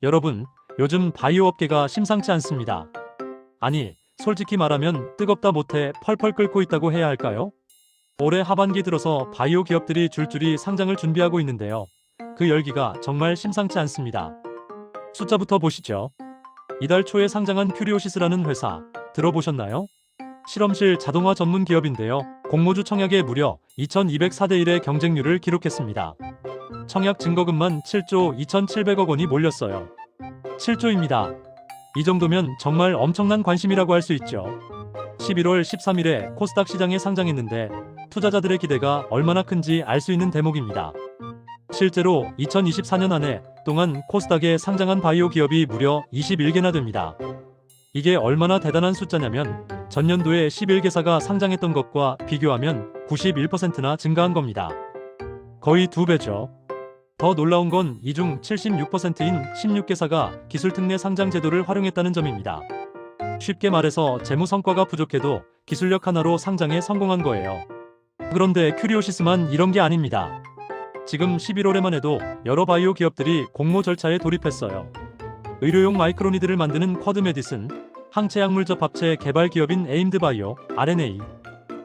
여러분, 요즘 바이오 업계가 심상치 않습니다. 아니, 솔직히 말하면 뜨겁다 못해 펄펄 끓고 있다고 해야 할까요? 올해 하반기 들어서 바이오 기업들이 줄줄이 상장을 준비하고 있는데요. 그 열기가 정말 심상치 않습니다. 숫자부터 보시죠. 이달 초에 상장한 큐리오시스라는 회사, 들어보셨나요? 실험실 자동화 전문 기업인데요. 공모주 청약에 무려 2204대 1의 경쟁률을 기록했습니다. 청약 증거금만 7조 2,700억 원이 몰렸어요. 7조입니다. 이 정도면 정말 엄청난 관심이라고 할 수 있죠. 11월 13일에 코스닥 시장에 상장했는데 투자자들의 기대가 얼마나 큰지 알 수 있는 대목입니다. 실제로 2024년 한 해 동안 코스닥에 상장한 바이오 기업이 무려 21개나 됩니다. 이게 얼마나 대단한 숫자냐면 전년도에 11개사가 상장했던 것과 비교하면 91%나 증가한 겁니다. 거의 2배죠. 더 놀라운 건 이 중 76%인 16개사가 기술특례 상장 제도를 활용했다는 점입니다. 쉽게 말해서 재무 성과가 부족해도 기술력 하나로 상장에 성공한 거예요. 그런데 큐리오시스만 이런 게 아닙니다. 지금 11월에만 해도 여러 바이오 기업들이 공모 절차에 돌입했어요. 의료용 마이크로니드를 만드는 쿼드 메디슨, 항체 약물 접합체 개발 기업인 에임드 바이오, RNA,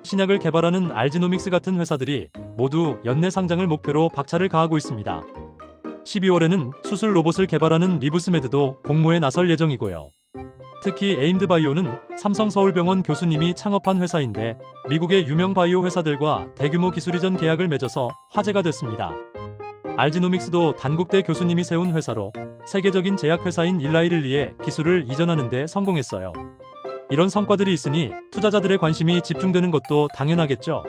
신약을 개발하는 알지노믹스 같은 회사들이 모두 연내 상장을 목표로 박차를 가하고 있습니다. 12월에는 수술 로봇을 개발하는 리브스메드도 공모에 나설 예정이고요. 특히 에임드 바이오는 삼성서울병원 교수님이 창업한 회사인데 미국의 유명 바이오 회사들과 대규모 기술 이전 계약을 맺어서 화제가 됐습니다. 알지노믹스도 단국대 교수님이 세운 회사로 세계적인 제약회사인 일라이릴리에 기술을 이전하는 데 성공했어요. 이런 성과들이 있으니 투자자들의 관심이 집중되는 것도 당연하겠죠.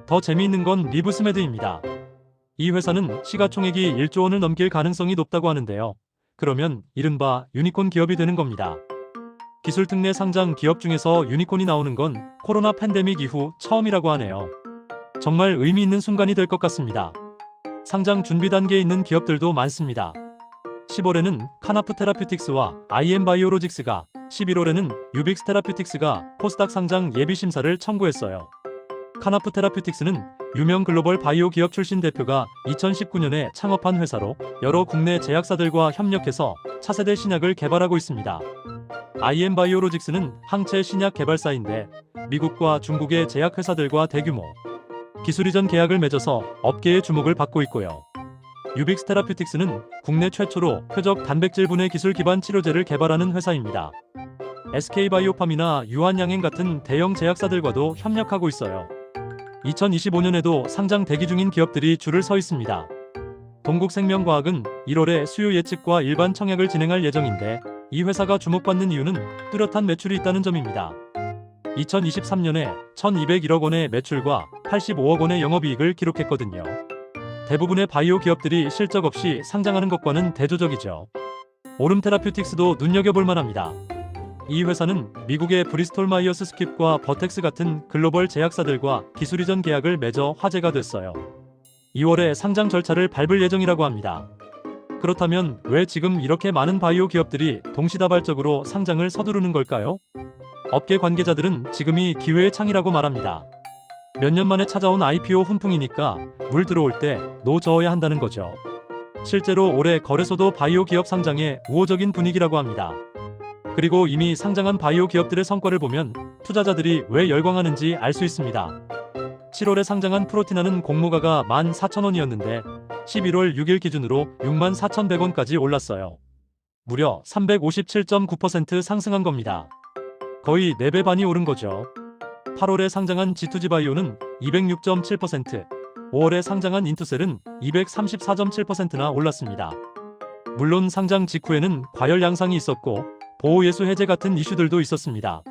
더 재미있는 건 리브스메드입니다. 이 회사는 시가총액이 1조 원을 넘길 가능성이 높다고 하는데요. 그러면 이른바 유니콘 기업이 되는 겁니다. 기술특례 상장 기업 중에서 유니콘이 나오는 건 코로나 팬데믹 이후 처음이라고 하네요. 정말 의미 있는 순간이 될 것 같습니다. 상장 준비 단계에 있는 기업들도 많습니다. 10월에는 카나프 테라퓨틱스와 IM 바이오로직스가, 11월에는 유빅스 테라퓨틱스가 코스닥 상장 예비 심사를 청구했어요. 카나프 테라퓨틱스는 유명 글로벌 바이오 기업 출신 대표가 2019년에 창업한 회사로 여러 국내 제약사들과 협력해서 차세대 신약을 개발하고 있습니다. IM 바이오로직스는 항체 신약 개발사인데 미국과 중국의 제약회사들과 대규모 기술 이전 계약을 맺어서 업계의 주목을 받고 있고요. 유빅스 테라퓨틱스는 국내 최초로 표적 단백질 분해 기술 기반 치료제를 개발하는 회사입니다. SK바이오팜이나 유한양행 같은 대형 제약사들과도 협력하고 있어요. 2025년에도 상장 대기 중인 기업들이 줄을 서 있습니다. 동국생명과학은 1월에 수요 예측과 일반 청약을 진행할 예정인데 이 회사가 주목받는 이유는 뚜렷한 매출이 있다는 점입니다. 2023년에 1,201억 원의 매출과 85억 원의 영업이익을 기록했거든요. 대부분의 바이오 기업들이 실적 없이 상장하는 것과는 대조적이죠. 오름 테라퓨틱스도 눈여겨볼 만합니다. 이 회사는 미국의 브리스톨 마이어스 스퀴브과 버텍스 같은 글로벌 제약사들과 기술 이전 계약을 맺어 화제가 됐어요. 2월에 상장 절차를 밟을 예정이라고 합니다. 그렇다면 왜 지금 이렇게 많은 바이오 기업들이 동시다발적으로 상장을 서두르는 걸까요? 업계 관계자들은 지금이 기회의 창이라고 말합니다. 몇 년 만에 찾아온 IPO 훈풍이니까 물 들어올 때 노 저어야 한다는 거죠. 실제로 올해 거래소도 바이오 기업 상장에 우호적인 분위기라고 합니다. 그리고 이미 상장한 바이오 기업들의 성과를 보면 투자자들이 왜 열광하는지 알 수 있습니다. 7월에 상장한 프로티나는 공모가가 14,000원이었는데 11월 6일 기준으로 64,100원까지 올랐어요. 무려 357.9% 상승한 겁니다. 거의 4배 반이 오른 거죠. 8월에 상장한 G2G 바이오는 206.7%, 5월에 상장한 인투셀은 234.7%나 올랐습니다. 물론 상장 직후에는 과열 양상이 있었고 보호예수 해제 같은 이슈들도 있었습니다.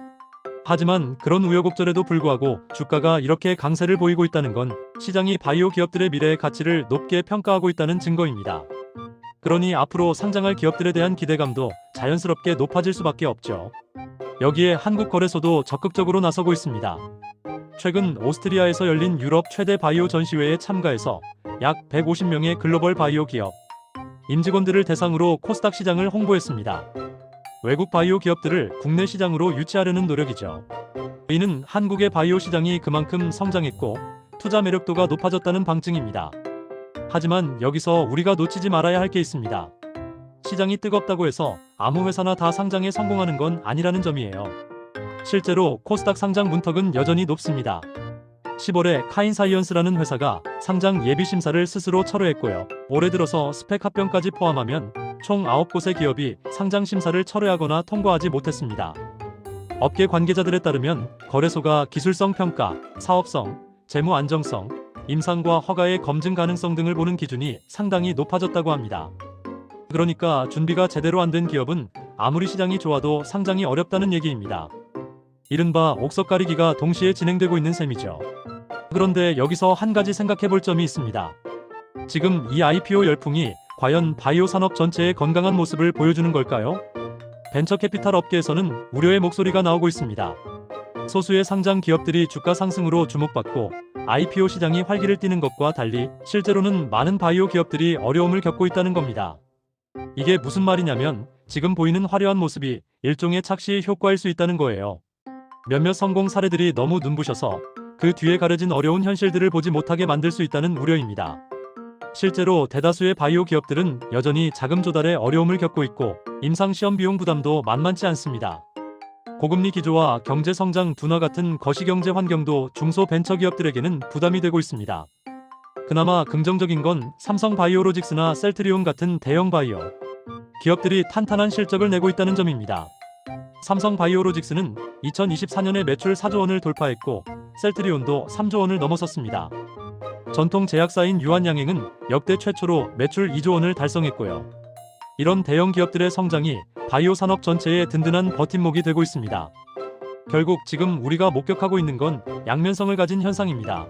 하지만 그런 우여곡절에도 불구하고 주가가 이렇게 강세를 보이고 있다는 건 시장이 바이오 기업들의 미래의 가치를 높게 평가하고 있다는 증거입니다. 그러니 앞으로 상장할 기업들에 대한 기대감도 자연스럽게 높아질 수밖에 없죠. 여기에 한국거래소도 적극적으로 나서고 있습니다. 최근 오스트리아에서 열린 유럽 최대 바이오 전시회에 참가해서 약 150명의 글로벌 바이오 기업 임직원들을 대상으로 코스닥 시장을 홍보했습니다. 외국 바이오 기업들을 국내 시장으로 유치하려는 노력이죠. 이는 한국의 바이오 시장이 그만큼 성장했고 투자 매력도가 높아졌다는 방증입니다. 하지만 여기서 우리가 놓치지 말아야 할 게 있습니다. 시장이 뜨겁다고 해서 아무 회사나 다 상장에 성공하는 건 아니라는 점이에요. 실제로 코스닥 상장 문턱은 여전히 높습니다. 10월에 카인사이언스라는 회사가 상장 예비 심사를 스스로 철회했고요. 올해 들어서 스펙 합병까지 포함하면 총 9곳의 기업이 상장 심사를 철회하거나 통과하지 못했습니다. 업계 관계자들에 따르면 거래소가 기술성 평가, 사업성, 재무 안정성, 임상과 허가의 검증 가능성 등을 보는 기준이 상당히 높아졌다고 합니다. 그러니까 준비가 제대로 안 된 기업은 아무리 시장이 좋아도 상장이 어렵다는 얘기입니다. 이른바 옥석 가리기가 동시에 진행되고 있는 셈이죠. 그런데 여기서 한 가지 생각해 볼 점이 있습니다. 지금 이 IPO 열풍이 과연 바이오 산업 전체의 건강한 모습을 보여주는 걸까요? 벤처캐피탈 업계에서는 우려의 목소리가 나오고 있습니다. 소수의 상장 기업들이 주가 상승으로 주목받고 IPO 시장이 활기를 띠는 것과 달리 실제로는 많은 바이오 기업들이 어려움을 겪고 있다는 겁니다. 이게 무슨 말이냐면 지금 보이는 화려한 모습이 일종의 착시의 효과일 수 있다는 거예요. 몇몇 성공 사례들이 너무 눈부셔서 그 뒤에 가려진 어려운 현실들을 보지 못하게 만들 수 있다는 우려입니다. 실제로 대다수의 바이오 기업들은 여전히 자금 조달에 어려움을 겪고 있고 임상 시험 비용 부담도 만만치 않습니다. 고금리 기조와 경제 성장 둔화 같은 거시경제 환경도 중소벤처기업들에게는 부담이 되고 있습니다. 그나마 긍정적인 건 삼성바이오로직스나 셀트리온 같은 대형 바이오 기업들이 탄탄한 실적을 내고 있다는 점입니다. 삼성바이오로직스는 2024년에 매출 4조 원을 돌파했고 셀트리온도 3조 원을 넘어섰습니다. 전통 제약사인 유한양행은 역대 최초로 매출 2조 원을 달성했고요. 이런 대형 기업들의 성장이 바이오 산업 전체의 든든한 버팀목이 되고 있습니다. 결국 지금 우리가 목격하고 있는 건 양면성을 가진 현상입니다.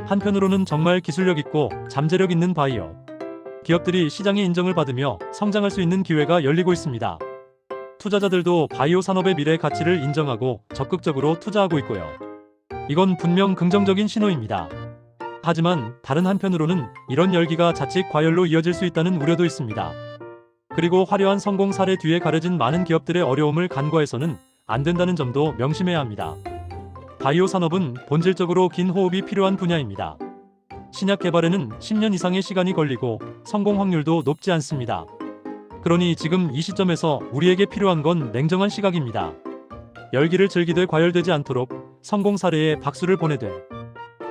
한편으로는 정말 기술력 있고 잠재력 있는 바이오 기업들이 시장의 인정을 받으며 성장할 수 있는 기회가 열리고 있습니다. 투자자들도 바이오 산업의 미래 가치를 인정하고 적극적으로 투자하고 있고요. 이건 분명 긍정적인 신호입니다. 하지만 다른 한편으로는 이런 열기가 자칫 과열로 이어질 수 있다는 우려도 있습니다. 그리고 화려한 성공 사례 뒤에 가려진 많은 기업들의 어려움을 간과해서는 안 된다는 점도 명심해야 합니다. 바이오 산업은 본질적으로 긴 호흡이 필요한 분야입니다. 신약 개발에는 10년 이상의 시간이 걸리고 성공 확률도 높지 않습니다. 그러니 지금 이 시점에서 우리에게 필요한 건 냉정한 시각입니다. 열기를 즐기되 과열되지 않도록 성공 사례에 박수를 보내되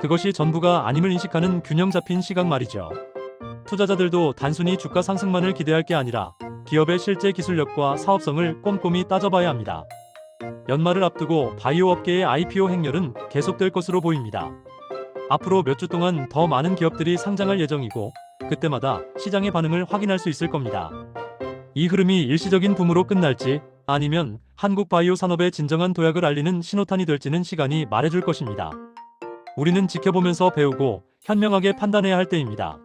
그것이 전부가 아님을 인식하는 균형 잡힌 시각 말이죠. 투자자들도 단순히 주가 상승만을 기대할 게 아니라 기업의 실제 기술력과 사업성을 꼼꼼히 따져봐야 합니다. 연말을 앞두고 바이오 업계의 IPO 행렬은 계속될 것으로 보입니다. 앞으로 몇 주 동안 더 많은 기업들이 상장할 예정이고 그때마다 시장의 반응을 확인할 수 있을 겁니다. 이 흐름이 일시적인 붐으로 끝날지 아니면 한국 바이오 산업의 진정한 도약을 알리는 신호탄이 될지는 시간이 말해줄 것입니다. 우리는 지켜보면서 배우고 현명하게 판단해야 할 때입니다.